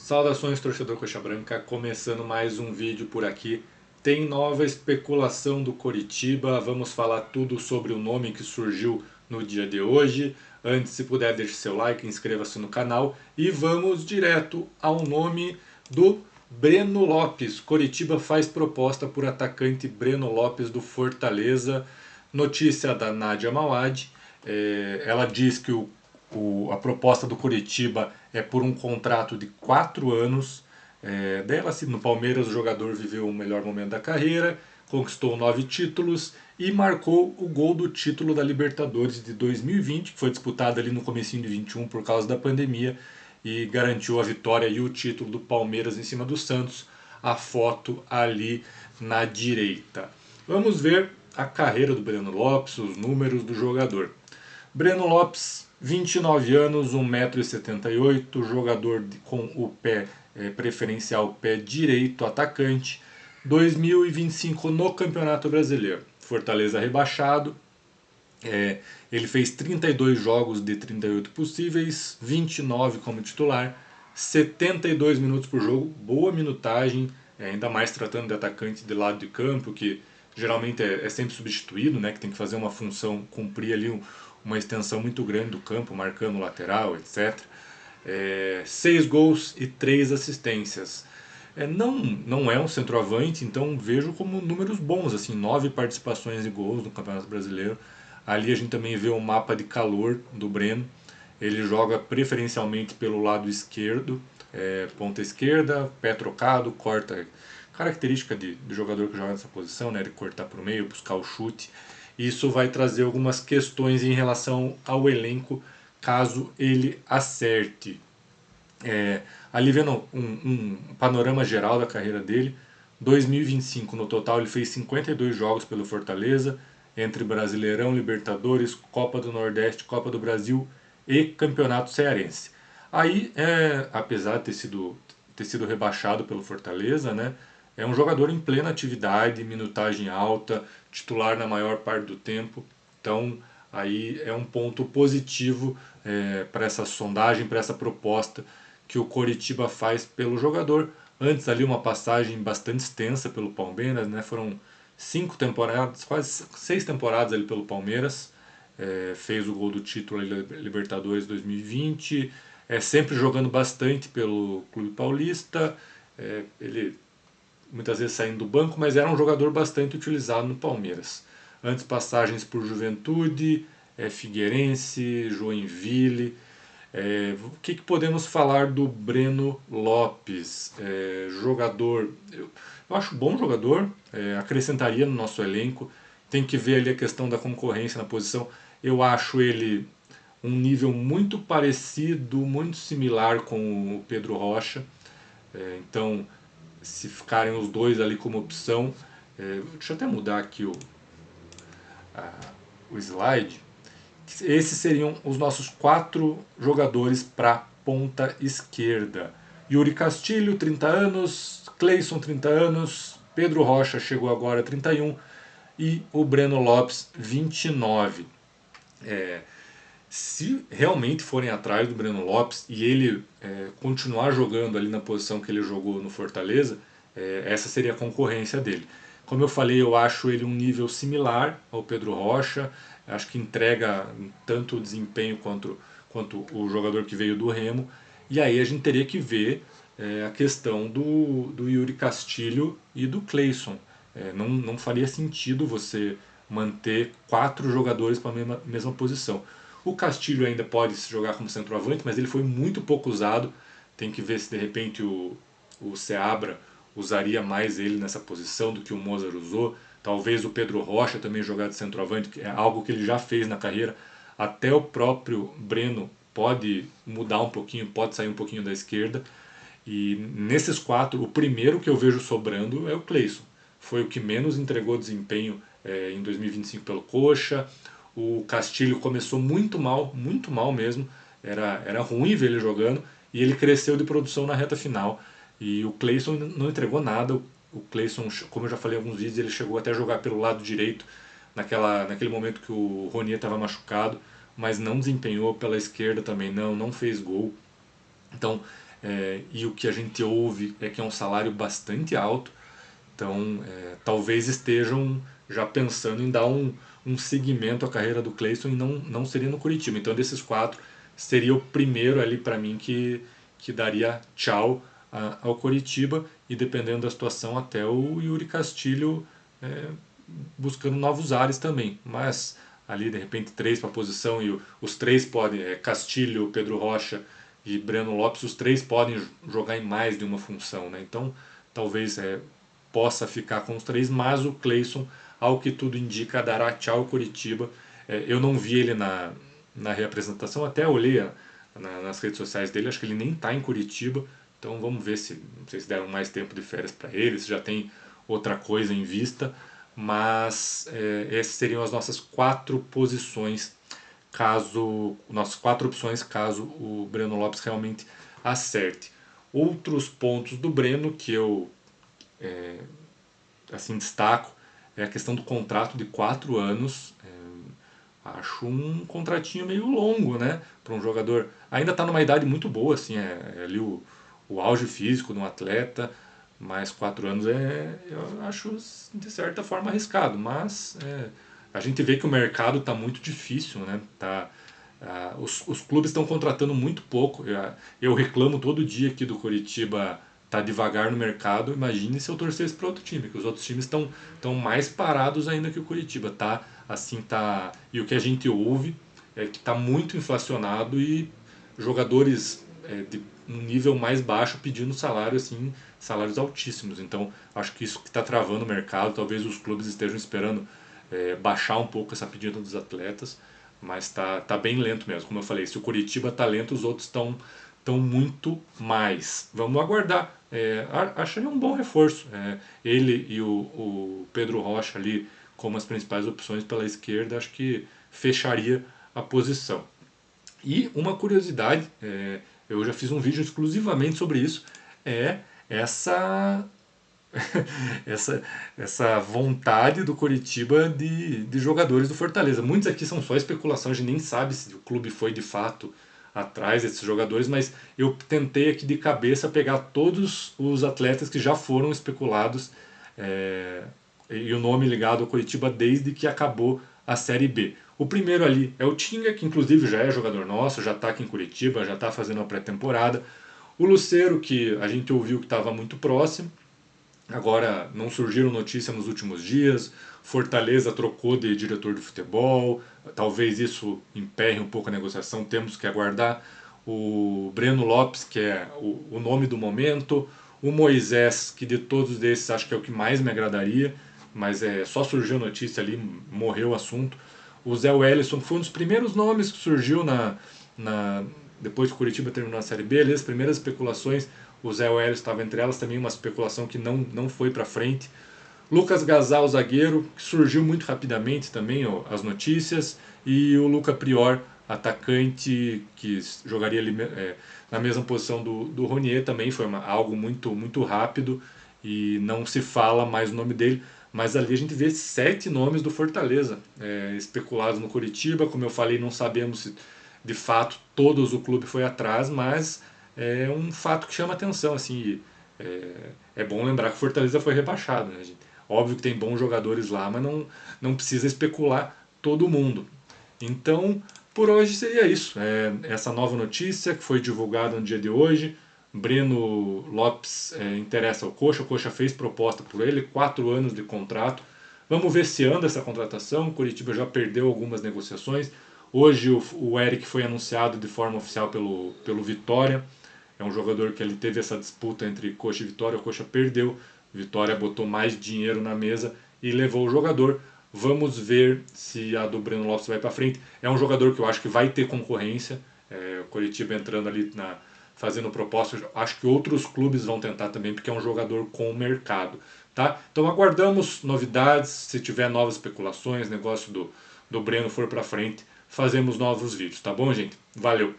Saudações, torcedor Coxa Branca, começando mais um vídeo por aqui. Tem nova especulação do Coritiba, vamos falar tudo sobre o nome que surgiu no dia de hoje. Antes, se puder, deixe seu like, inscreva-se no canal e vamos direto ao nome do Breno Lopes. Coritiba faz proposta por atacante Breno Lopes do Fortaleza. Notícia da Nádia Mauad. Ela diz que a proposta do Coritiba é por um contrato de 4 anos. Dela, assim, no Palmeiras, o jogador viveu o melhor momento da carreira, conquistou 9 títulos e marcou o gol do título da Libertadores de 2020, que foi disputado ali no comecinho de 21 por causa da pandemia, e garantiu a vitória e o título do Palmeiras em cima do Santos. A foto ali na direita. Vamos ver a carreira do Breno Lopes, os números do jogador. Breno Lopes, 29 anos, 1,78 m, jogador com o pé preferencial pé direito, atacante. 2025 no Campeonato Brasileiro. Fortaleza rebaixado. Ele fez 32 jogos de 38 possíveis, 29 como titular, 72 minutos por jogo, boa minutagem, ainda mais tratando de atacante de lado de campo, que geralmente é sempre substituído, né, que tem que fazer uma função, cumprir ali uma extensão muito grande do campo, marcando o lateral, etc. 6 gols e 3 assistências. Não é um centroavante, então vejo como números bons, assim, 9 participações e gols no Campeonato Brasileiro. Ali a gente também vê o mapa de calor do Breno. Ele joga preferencialmente pelo lado esquerdo, ponta esquerda, pé trocado, corta. Característica de jogador que joga nessa posição, né, de cortar para o meio, buscar o chute. Isso vai trazer algumas questões em relação ao elenco, caso ele acerte. Ali vendo um panorama geral da carreira dele, 2025 no total ele fez 52 jogos pelo Fortaleza, entre Brasileirão, Libertadores, Copa do Nordeste, Copa do Brasil e Campeonato Cearense. Aí, apesar de ter sido rebaixado pelo Fortaleza, né, é um jogador em plena atividade, minutagem alta, titular na maior parte do tempo. Então, aí é um ponto positivo para essa sondagem, para essa proposta que o Coritiba faz pelo jogador. Antes ali uma passagem bastante extensa pelo Palmeiras, né? Foram 5 temporadas, quase 6 temporadas ali pelo Palmeiras. Fez o gol do título Libertadores 2020. Sempre jogando bastante pelo Clube Paulista. Ele muitas vezes saindo do banco, mas era um jogador bastante utilizado no Palmeiras. Antes passagens por Juventude, Figueirense, Joinville. O que podemos falar do Breno Lopes? Jogador, eu acho bom jogador, acrescentaria no nosso elenco. Tem que ver ali a questão da concorrência na posição. Eu acho ele um nível muito parecido, muito similar com o Pedro Rocha. Então, se ficarem os dois ali como opção, deixa eu até mudar aqui o slide. Esses seriam os nossos 4 jogadores para ponta esquerda. Yuri Castilho, 30 anos, Cleison, 30 anos, Pedro Rocha chegou agora, 31, e o Breno Lopes, 29. Se realmente forem atrás do Breno Lopes e ele continuar jogando ali na posição que ele jogou no Fortaleza, essa seria a concorrência dele. Como eu falei, eu acho ele um nível similar ao Pedro Rocha, acho que entrega tanto o desempenho quanto o jogador que veio do Remo, e aí a gente teria que ver a questão do Yuri Castilho e do Cleison. Não faria sentido você manter 4 jogadores para a mesma posição. O Castilho ainda pode se jogar como centroavante, mas ele foi muito pouco usado. Tem que ver se de repente o Seabra usaria mais ele nessa posição do que o Mozart usou. Talvez o Pedro Rocha também jogar de centroavante, que é algo que ele já fez na carreira. Até o próprio Breno pode mudar um pouquinho, pode sair um pouquinho da esquerda. E nesses 4, o primeiro que eu vejo sobrando é o Cleison. Foi o que menos entregou desempenho em 2025 pelo Coxa. O Castilho começou muito mal mesmo. Era ruim ver ele jogando. E ele cresceu de produção na reta final. E o Cleison não entregou nada. O Cleison, como eu já falei em alguns vídeos, ele chegou até a jogar pelo lado direito naquele momento que o Ronier estava machucado, mas não desempenhou pela esquerda também, não fez gol. Então e o que a gente ouve é que é um salário bastante alto, então talvez estejam já pensando em dar um seguimento à carreira do Cleison e não seria no Curitiba. Então desses quatro, seria o primeiro ali para mim que daria tchau ao Curitiba, e dependendo da situação até o Yuri Castilho buscando novos ares também, mas ali de repente três para a posição, e os três podem, Castilho, Pedro Rocha e Breno Lopes, os três podem jogar em mais de uma função, né? Então talvez possa ficar com os três, mas o Cleison, ao que tudo indica, dará tchau ao Curitiba. Eu não vi ele na reapresentação, até olhei nas redes sociais dele, acho que ele nem está em Curitiba, então vamos ver se, não sei se deram mais tempo de férias para ele, se já tem outra coisa em vista, mas essas seriam as nossas quatro posições, nossas quatro opções caso o Breno Lopes realmente acerte. Outros pontos do Breno que eu assim destaco é a questão do contrato de 4 anos. Acho um contratinho meio longo, né, para um jogador. Ainda está numa idade muito boa, assim, ali o auge físico de um atleta, mas 4 anos eu acho de certa forma arriscado, mas a gente vê que o mercado está muito difícil, né? Os clubes estão contratando muito pouco. Eu reclamo todo dia aqui do Coritiba tá devagar no mercado. Imagine se eu torcesse para outro time, que os outros times estão mais parados ainda que o Coritiba, tá? Assim tá. E o que a gente ouve é que está muito inflacionado e jogadores de um nível mais baixo pedindo salário assim, salários altíssimos. Então acho que isso que está travando o mercado. Talvez os clubes estejam esperando baixar um pouco essa pedida dos atletas, mas tá bem lento mesmo. Como eu falei, se o Curitiba tá lento, os outros estão muito mais. Vamos aguardar. Achei um bom reforço. Ele e o Pedro Rocha ali como as principais opções pela esquerda, acho que fecharia a posição. E uma curiosidade, eu já fiz um vídeo exclusivamente sobre isso, é essa essa, essa vontade do Coritiba de jogadores do Fortaleza. Muitos aqui são só especulação, a gente nem sabe se o clube foi de fato atrás desses jogadores, mas eu tentei aqui de cabeça pegar todos os atletas que já foram especulados e o nome ligado ao Coritiba desde que acabou a Série B. O primeiro ali é o Tinga, que inclusive já é jogador nosso, já está aqui em Curitiba, já está fazendo a pré-temporada. O Lucero, que a gente ouviu que estava muito próximo. Agora, não surgiram notícias nos últimos dias. Fortaleza trocou de diretor de futebol. Talvez isso emperre um pouco a negociação. Temos que aguardar. O Breno Lopes, que é o nome do momento. O Moisés, que de todos esses acho que é o que mais me agradaria. Mas só surgiu notícia ali, morreu o assunto. O Zé Wellison foi um dos primeiros nomes que surgiu depois que o Curitiba terminou a Série B. Ali, as primeiras especulações, o Zé Wellison estava entre elas, também uma especulação que não foi para frente. Lucas Gazal, zagueiro, que surgiu muito rapidamente também as notícias. E o Luca Prior, atacante, que jogaria ali na mesma posição do Ronier, também foi algo muito, muito rápido e não se fala mais o nome dele. Mas ali a gente vê 7 nomes do Fortaleza especulados no Curitiba. Como eu falei, não sabemos se de fato todos o clube foi atrás, mas é um fato que chama atenção. Assim, é bom lembrar que o Fortaleza foi rebaixado, né, gente? Óbvio que tem bons jogadores lá, mas não precisa especular todo mundo. Então, por hoje seria isso. Essa nova notícia que foi divulgada no dia de hoje. Breno Lopes interessa ao Coxa. O Coxa fez proposta por ele, 4 anos de contrato. Vamos ver se anda essa contratação. O Curitiba já perdeu algumas negociações. Hoje o Eric foi anunciado de forma oficial pelo Vitória. É um jogador que ele teve essa disputa entre Coxa e Vitória. O Coxa perdeu. Vitória botou mais dinheiro na mesa e levou o jogador. Vamos ver se a do Breno Lopes vai para frente. É um jogador que eu acho que vai ter concorrência. O Coritiba entrando ali fazendo proposta. Acho que outros clubes vão tentar também, porque é um jogador com mercado. Tá? Então aguardamos novidades. Se tiver novas especulações, negócio do Breno for para frente, fazemos novos vídeos. Tá bom, gente? Valeu!